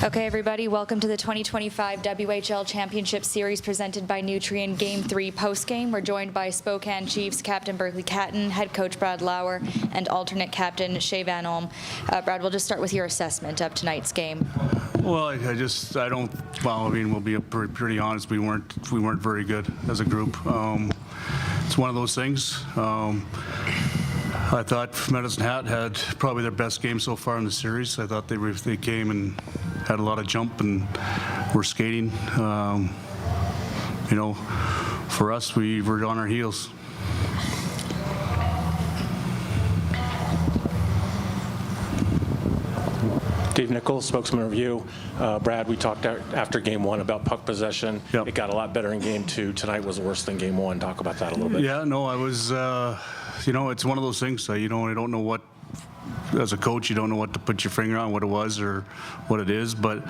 Okay, everybody, welcome to the 2025 WHL Championship Series presented by Nutrien Game 3 postgame. We're joined by Spokane Chiefs Captain Berkeley Catton, head coach Brad Lauer, and alternate captain Shea Van Olm. Brad, we'll just start with your assessment of tonight's game. Well, I mean, we'll be pretty honest. We weren't very good as a group. It's one of those things. I thought Medicine Hat had probably their best game so far in the series. I thought they came and had a lot of jump and were skating. You know, for us, we were on our heels. Dave Nichols, spokesman review. Brad, we talked after game one about puck possession. Yep. It got a lot better in game two. Tonight was worse than game one. Talk about that a little bit. Yeah, no, I was, you know, it's one of those things. I don't know what, as a coach, you don't know what to put your finger on, what it was or what it is. But,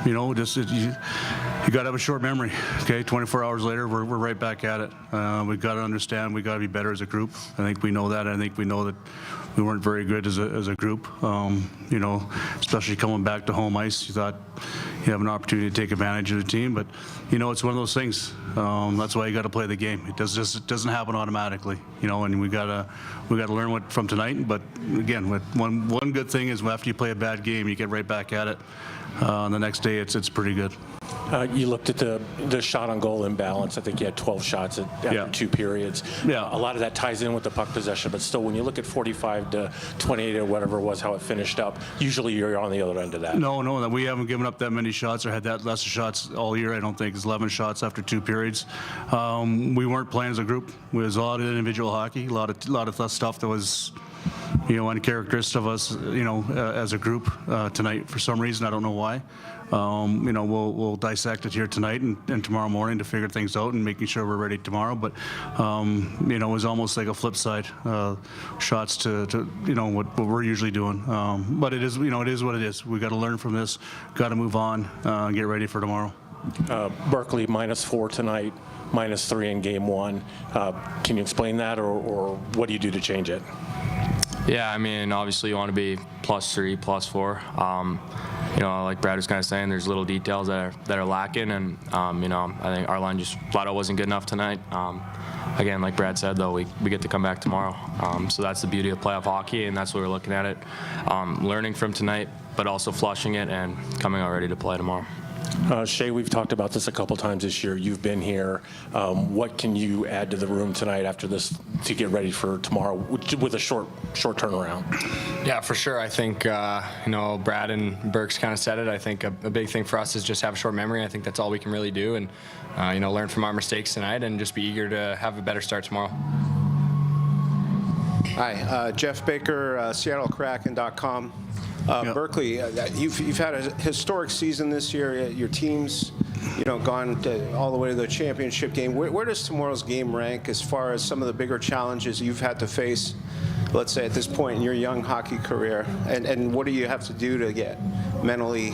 you know, you got to have a short memory. Okay, 24 hours later, we're right back at it. We've got to understand we got to be better as a group. I think we know that. I think we know that we weren't very good as a group. You know, especially coming back to home ice, you thought you have an opportunity to take advantage of the team. But you know, it's one of those things. That's why you got to play the game. It doesn't happen automatically. You know, and we gotta learn from tonight. But again, one good thing is after you play a bad game, you get right back at it. The next day, it's pretty good. You looked at the shot on goal imbalance. I think you had 12 shots after two periods. Yeah. A lot of that ties in with the puck possession, but still, when you look at 45 to 28 or whatever it was, how it finished up, usually you're on the other end of that. No, we haven't given up that many shots or had that less shots all year. I don't think it's 11 shots after two periods. We weren't playing as a group. It was a lot of individual hockey, a lot of stuff that was, you know, uncharacteristic of us, you know, as a group tonight for some reason. I don't know why. You know, we'll dissect it here tonight and tomorrow morning to figure things out and making sure we're ready tomorrow. But you know, it was almost like a flip side, shots to you know what we're usually doing. But it is, you know, it is what it is. We got to learn from this. Got to move on. Get ready for tomorrow. Berkeley -4 tonight, -3 in game one. Can you explain that, or what do you do to change it? Yeah, I mean, obviously you want to be +3, +4. You know, like Brad was kind of saying, there's little details that are lacking, and you know, I think our line just flat out wasn't good enough tonight. Again, like Brad said, though, we get to come back tomorrow. So that's the beauty of playoff hockey, and that's what we're looking at it. Learning from tonight, but also flushing it and coming out ready to play tomorrow. Shea, we've talked about this a couple times this year. You've been here. What can you add to the room tonight after this to get ready for tomorrow with a short turnaround? Yeah, for sure. I think, you know, Brad and Burks kind of said it. I think a big thing for us is just have a short memory. I think that's all we can really do, and, you know, learn from our mistakes tonight and just be eager to have a better start tomorrow. Hi, Jeff Baker, SeattleKraken.com. Berkeley, you've had a historic season this year. Your team's, you know, gone all the way to the championship game. Where does tomorrow's game rank as far as some of the bigger challenges you've had to face, let's say, at this point in your young hockey career? And what do you have to do to get mentally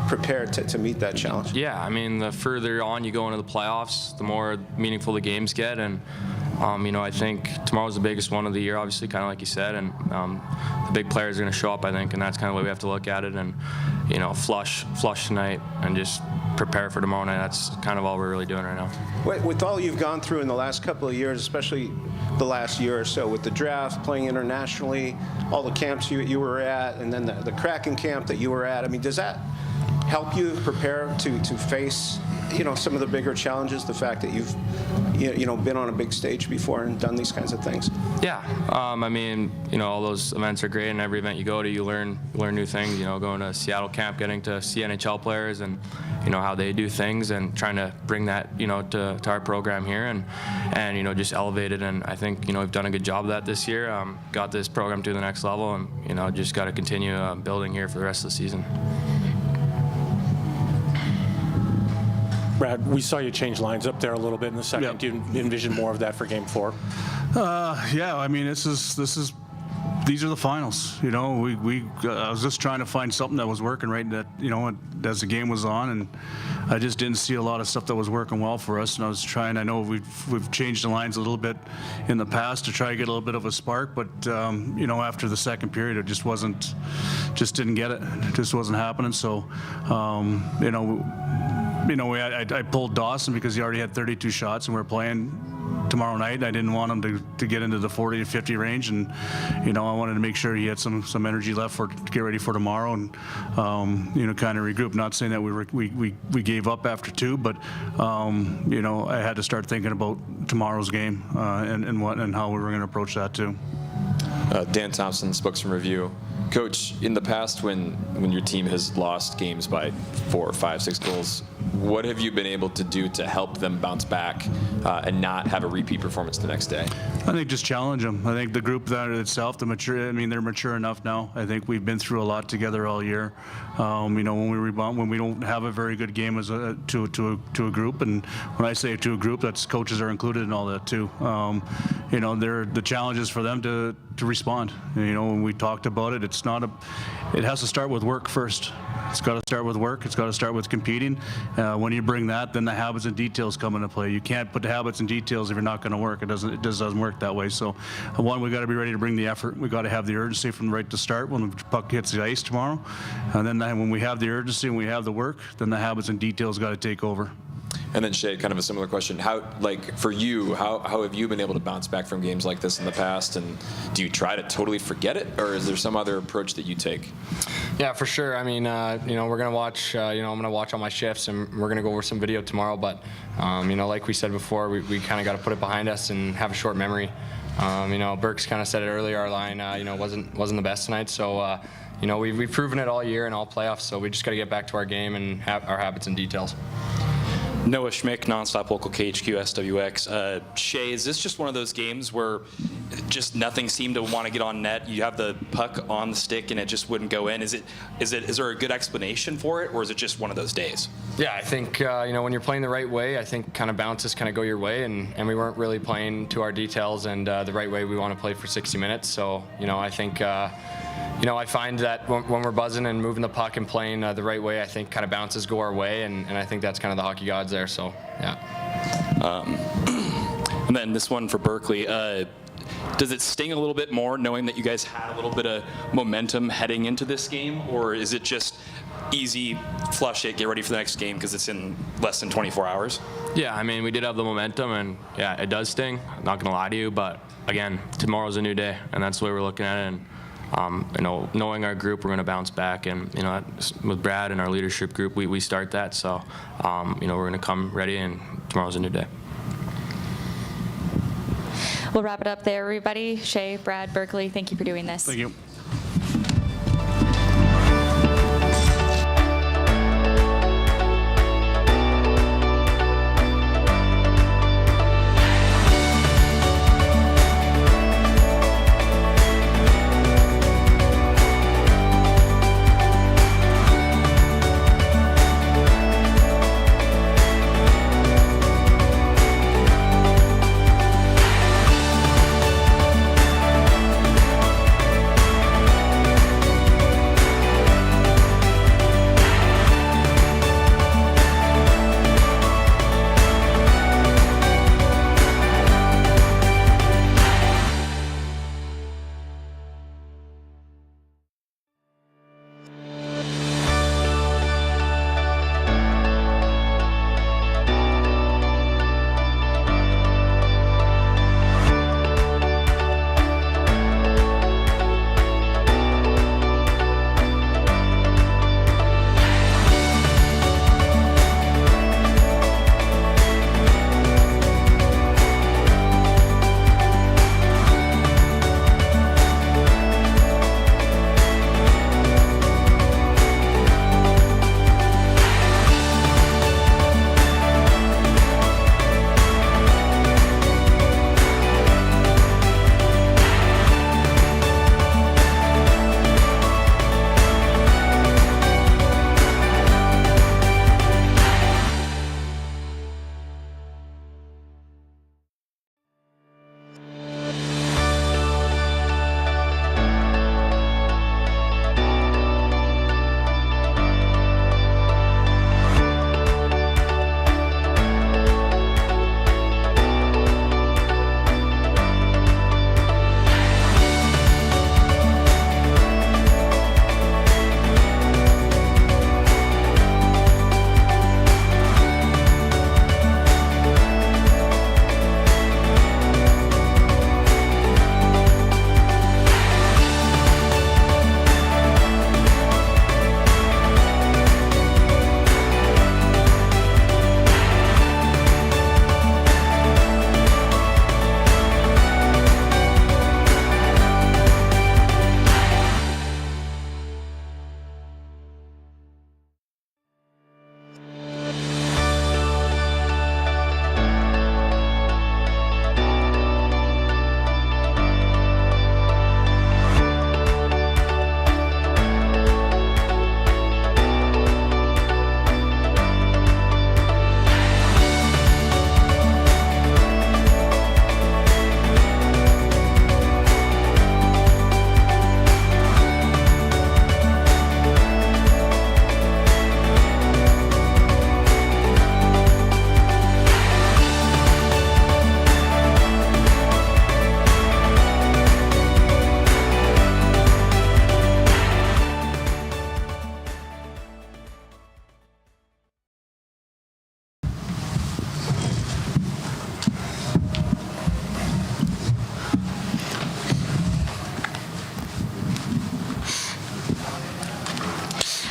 prepared to meet that challenge? Yeah, I mean, the further on you go into the playoffs, the more meaningful the games get, and you know, I think tomorrow's the biggest one of the year, obviously, kind of like you said, and the big players are going to show up, I think, and that's kind of the way we have to look at it, and, you know, flush tonight and just prepare for tomorrow night. That's kind of all we're really doing right now. With all you've gone through in the last couple of years, especially the last year or so, with the draft, playing internationally, all the camps you were at, and then the Kraken camp that you were at, I mean, does that help you prepare to face, you know, some of the bigger challenges, the fact that you've, you know, been on a big stage before and done these kinds of things? Yeah, I mean, you know, all those events are great, and every event you go to, you learn new things. You know, going to Seattle camp, getting to see NHL players, and you know how they do things, and trying to bring that, you know, to our program here, and you know, just elevate it. And I think, you know, we've done a good job of that this year. Got this program to the next level, and you know, just got to continue building here for the rest of the season. Brad, we saw you change lines up there a little bit in the second. Yep. Do you envision more of that for game 4? Yeah, I mean, this is these are the finals. You know, I was just trying to find something that was working right. That, you know, as the game was on, and I just didn't see a lot of stuff that was working well for us. And I was trying. I know we've changed the lines a little bit in the past to try to get a little bit of a spark, but you know, after the second period, it just didn't get it. It just wasn't happening. So, you know, I pulled Dawson because he already had 32 shots, and we were playing tomorrow night. I didn't want him to get into the 40 to 50 range, and you know, I wanted to make sure he had some energy left to get ready for tomorrow, and you know, kind of regroup. Not saying that we gave up after 2, but you know, I had to start thinking about tomorrow's game and how we were going to approach that too. Dan Thompson, Spokesman Review. Coach, in the past when your team has lost games by 4, 5, 6 goals, what have you been able to do to help them bounce back and not have a repeat performance the next day? I think just challenge them. I think the group that itself, they're mature enough now. I think we've been through a lot together all year. You know, when we rebound, when we don't have a very good game to a group, and when I say to a group, that's coaches are included in all that too. You know, the challenge is for them to respond. You know, when we talked about it, it has to start with work first. It's got to start with work. It's got to start with competing. When you bring that, then the habits and details come into play. You can't put the habits and details if you're not going to work. It just doesn't work that way. So, one, we got to be ready to bring the effort. We got to have the urgency from right to start when the puck hits the ice tomorrow. And then when we have the urgency and we have the work, then the habits and details got to take over. And then Shay, kind of a similar question. How, like for you, how have you been able to bounce back from games like this in the past? And do you try to totally forget it, or is there some other approach that you take? Yeah, for sure. I mean, you know, we're gonna watch. You know, I'm gonna watch all my shifts, and we're gonna go over some video tomorrow. But you know, like we said before, we kind of got to put it behind us and have a short memory. You know, Burks kind of said it earlier. Our line, you know, wasn't the best tonight. So, you know, we've proven it all year and all playoffs. So we just got to get back to our game and have our habits and details. Noah Schmick, Nonstop Local KHQ SWX. Shay, is this just one of those games where just nothing seemed to want to get on net? You have the puck on the stick and it just wouldn't go in. Is there a good explanation for it, or is it just one of those days? Yeah, I think you know, when you're playing the right way, I think kind of bounces kind of go your way, and we weren't really playing to our details and the right way we want to play for 60 minutes. So you know, I think. You know, I find that when we're buzzing and moving the puck and playing the right way, I think kind of bounces go our way, and I think that's kind of the hockey gods there. So, yeah. And then this one for Berkeley. Does it sting a little bit more knowing that you guys had a little bit of momentum heading into this game, or is it just easy, flush it, get ready for the next game because it's in less than 24 hours? Yeah, I mean, we did have the momentum, and yeah, it does sting. I'm not going to lie to you, but again, tomorrow's a new day, and that's the way we're looking at it. And you know, knowing our group, we're going to bounce back, and you know, with Brad and our leadership group, we start that. So, you know, we're going to come ready, and tomorrow's a new day. We'll wrap it up there, everybody. Shay, Brad, Berkeley, thank you for doing this. Thank you.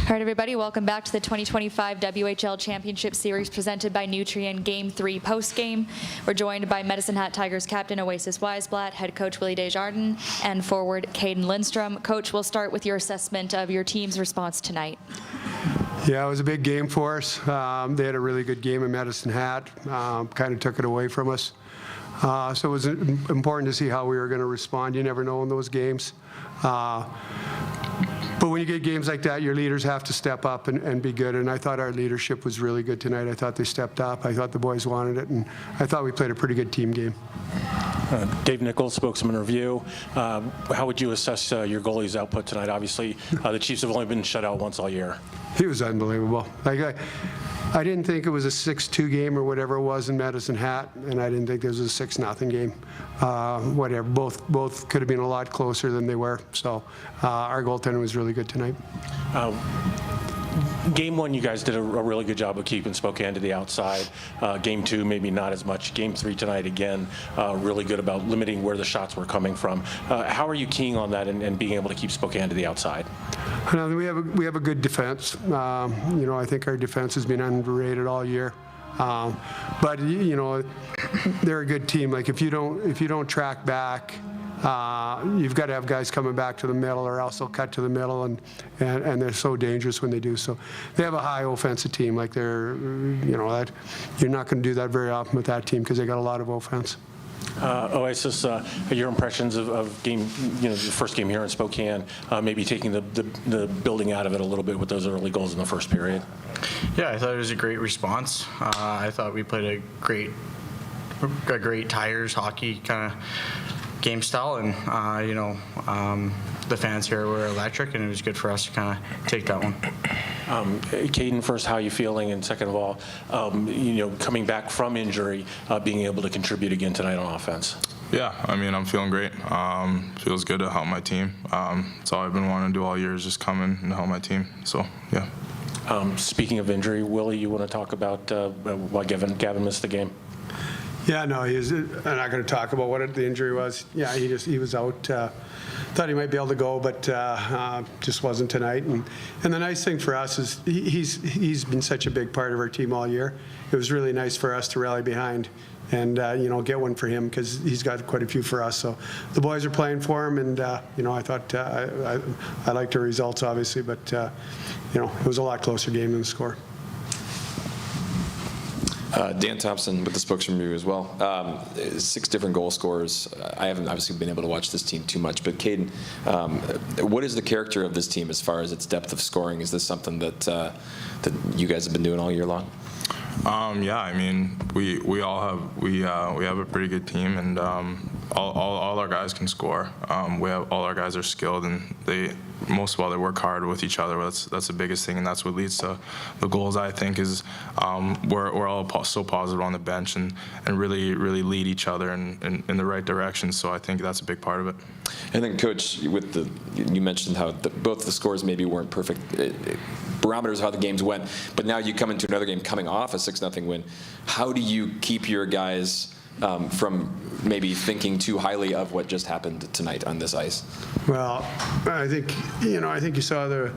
All right, everybody, welcome back to the 2025 WHL Championship Series presented by Nutrien Game 3 postgame. We're joined by Medicine Hat Tigers captain Oasis Weisblatt, head coach Willie Desjardins, and forward Caden Lindstrom. Coach, we'll start with your assessment of your team's response tonight. Yeah, it was a big game for us. They had a really good game in Medicine Hat, kind of took it away from us. So it was important to see how we were going to respond. You never know in those games. But when you get games like that, your leaders have to step up and be good. And I thought our leadership was really good tonight. I thought they stepped up. I thought the boys wanted it. And I thought we played a pretty good team game. Dave Nichols, spokesman review. How would you assess your goalie's output tonight? Obviously, the Chiefs have only been shut out once all year. He was unbelievable. Like I didn't think it was a 6-2 game or whatever it was in Medicine Hat, and I didn't think this was a 6-0 game. Whatever. Both could have been a lot closer than they were. So our goaltender was really good tonight. Game 1, you guys did a really good job of keeping Spokane to the outside. Game 2, maybe not as much. Game 3 tonight, again, really good about limiting where the shots were coming from. How are you keying on that and being able to keep Spokane to the outside? We have a good defense. I think our defense has been underrated all year. But they're a good team. Like if you don't track back, you've got to have guys coming back to the middle, or else they'll cut to the middle, and they're so dangerous when they do. So they have a high offensive team. Like that you're not going to do that very often with that team because they got a lot of offense. Oasis, your impressions of game, the first game here in Spokane, maybe taking the building out of it a little bit with those early goals in the first period. Yeah, I thought it was a great response. I thought we played a great Tigers hockey kind of game style, and the fans here were electric, and it was good for us to kind of take that one. Caden, first, how are you feeling? And second of all, coming back from injury, being able to contribute again tonight on offense. Yeah, I'm feeling great. Feels good to help my team. It's all I've been wanting to do all year is just come in and help my team. So, yeah. Speaking of injury, Willie, you want to talk about why Gavin missed the game? Yeah, no, I'm not going to talk about what the injury was. Yeah, he was out. Thought he might be able to go, but just wasn't tonight. And the nice thing for us is he's been such a big part of our team all year. It was really nice for us to rally behind and get one for him because he's got quite a few for us. So the boys are playing for him, and I thought I liked the results obviously, but it was a lot closer game than the score. Dan Thompson with the Spokane Review as well. 6 different goal scorers. I haven't obviously been able to watch this team too much, but Caden, what is the character of this team as far as its depth of scoring? Is this something that you guys have been doing all year long? Yeah, we have a pretty good team, and all our guys can score. All our guys are skilled, and most of all they work hard with each other. That's the biggest thing, and that's what leads to the goals. I think is we're all so positive on the bench and really lead each other in the right direction. So I think that's a big part of it. And then, Coach, you mentioned how both the scores maybe weren't perfect barometers of how the games went, but now you come into another game coming off a 6-0 win. How do you keep your guys from maybe thinking too highly of what just happened tonight on this ice? Well, I think you saw the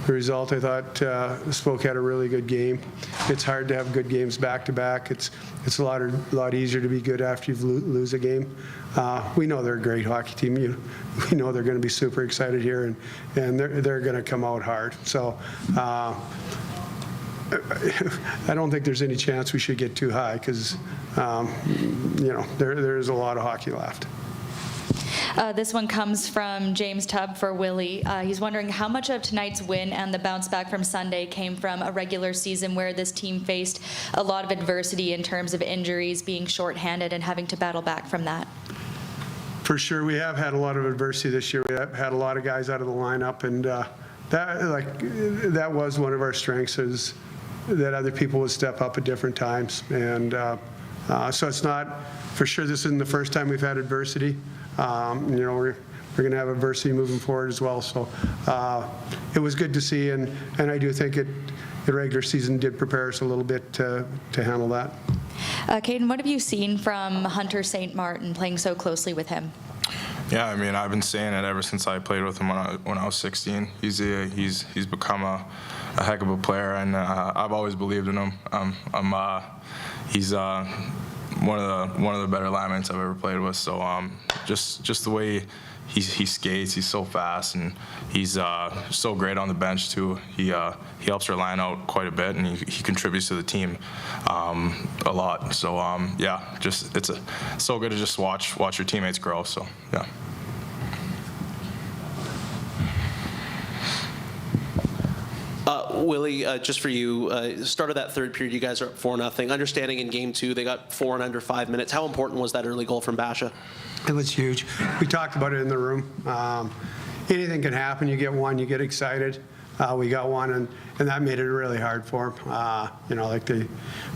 result. I thought Spoke had a really good game. It's hard to have good games back to back. It's a lot easier to be good after you lose a game. We know they're a great hockey team. We know they're going to be super excited here, and they're going to come out hard. So. I don't think there's any chance we should get too high because, there's a lot of hockey left. This one comes from James Tubb for Willie. He's wondering how much of tonight's win and the bounce back from Sunday came from a regular season where this team faced a lot of adversity in terms of injuries, being shorthanded, and having to battle back from that. For sure, we have had a lot of adversity this year. We have had a lot of guys out of the lineup, and that was one of our strengths is that other people would step up at different times. And so it's not, for sure, this isn't the first time we've had adversity. We're going to have adversity moving forward as well. So it was good to see, and I do think the regular season did prepare us a little bit to handle that. Caden, what have you seen from Hunter St. Martin playing so closely with him? Yeah, I mean, I've been saying it ever since I played with him when I was 16. He's become a heck of a player, and I've always believed in him. He's one of the better linemen I've ever played with. So just the way he skates, he's so fast, and he's so great on the bench too. He helps our line out quite a bit, and he contributes to the team a lot. So yeah, just it's so good to just watch your teammates grow. So yeah. Willie, just for you, start of that third period, you guys are up 4-0. Understanding in game 2, they got 4 in under 5 minutes. How important was that early goal from Basha? It was huge. We talked about it in the room. Anything can happen. You get one, you get excited. We got one, and that made it really hard for them. Like they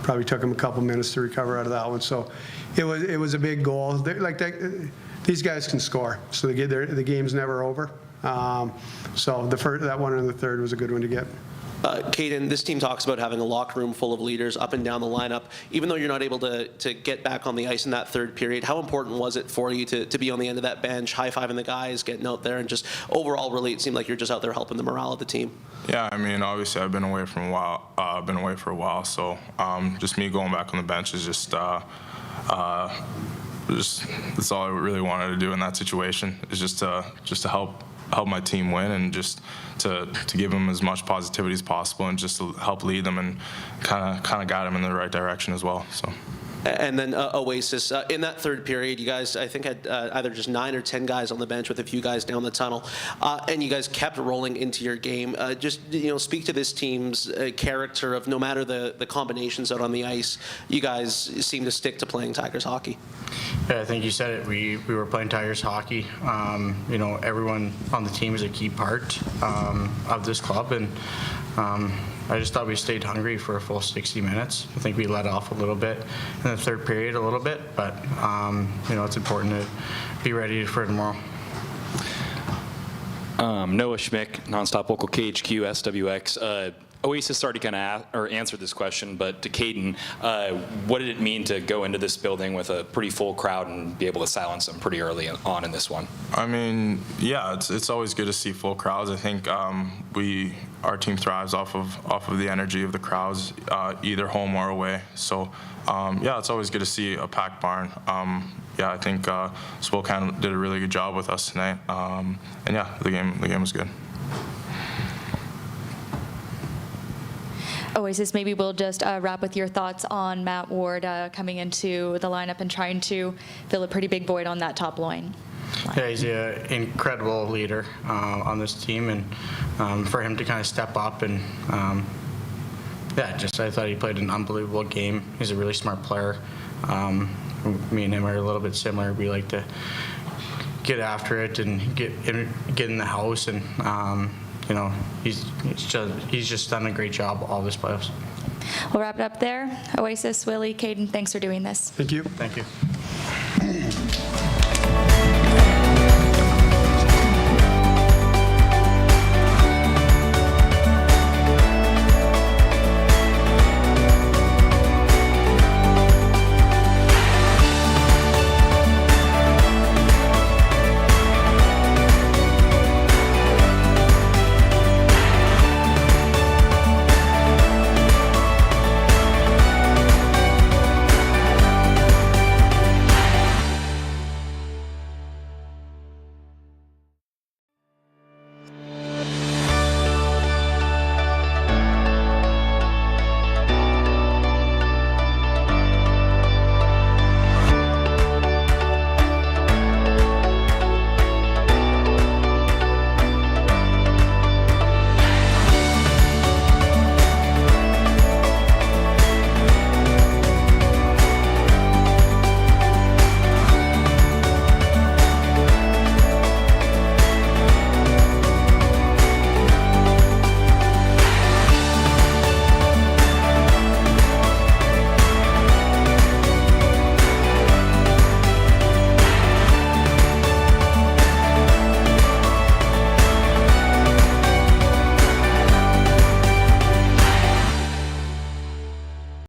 probably took them a couple minutes to recover out of that one. So it was a big goal. These guys can score, so the game's never over. So that one in the third was a good one to get. Caden, this team talks about having a locker room full of leaders up and down the lineup. Even though you're not able to get back on the ice in that third period, how important was it for you to be on the end of that bench, high-fiving the guys, getting out there, and just overall really it seemed like you're just out there helping the morale of the team? Yeah, I mean, obviously I've been away for a while, so just me going back on the bench is just that's all I really wanted to do in that situation, is just to help my team win, and just to give them as much positivity as possible, and just to help lead them and kind of guide them in the right direction as well. So. And then Oasis, in that third period, you guys, I think, had either just 9 or 10 guys on the bench with a few guys down the tunnel, and you guys kept rolling into your game. Just speak to this team's character of no matter the combinations out on the ice, you guys seem to stick to playing Tigers hockey. Yeah, I think you said it. We were playing Tigers hockey. Everyone on the team is a key part of this club, and I just thought we stayed hungry for a full 60 minutes. I think we let off a little bit in the third period, but it's important to be ready for tomorrow. Noah Schmick, Nonstop Local KHQ, SWX. Oasis already kind of answered this question, but to Caden, what did it mean to go into this building with a pretty full crowd and be able to silence them pretty early on in this one? I mean, yeah, it's always good to see full crowds. I think our team thrives off of the energy of the crowds, either home or away. So yeah, it's always good to see a packed barn. Yeah, I think Spokane did a really good job with us tonight, and yeah, the game was good. Oasis, maybe we'll just wrap with your thoughts on Matt Ward coming into the lineup and trying to fill a pretty big void on that top line. Yeah, he's an incredible leader on this team, and for him to kind of step up and I thought he played an unbelievable game. He's a really smart player. Me and him are a little bit similar. We like to get after it and get in the house, and he's just done a great job all this playoffs. We'll wrap it up there. Oasis, Willie, Caden, thanks for doing this. Thank you. Thank you.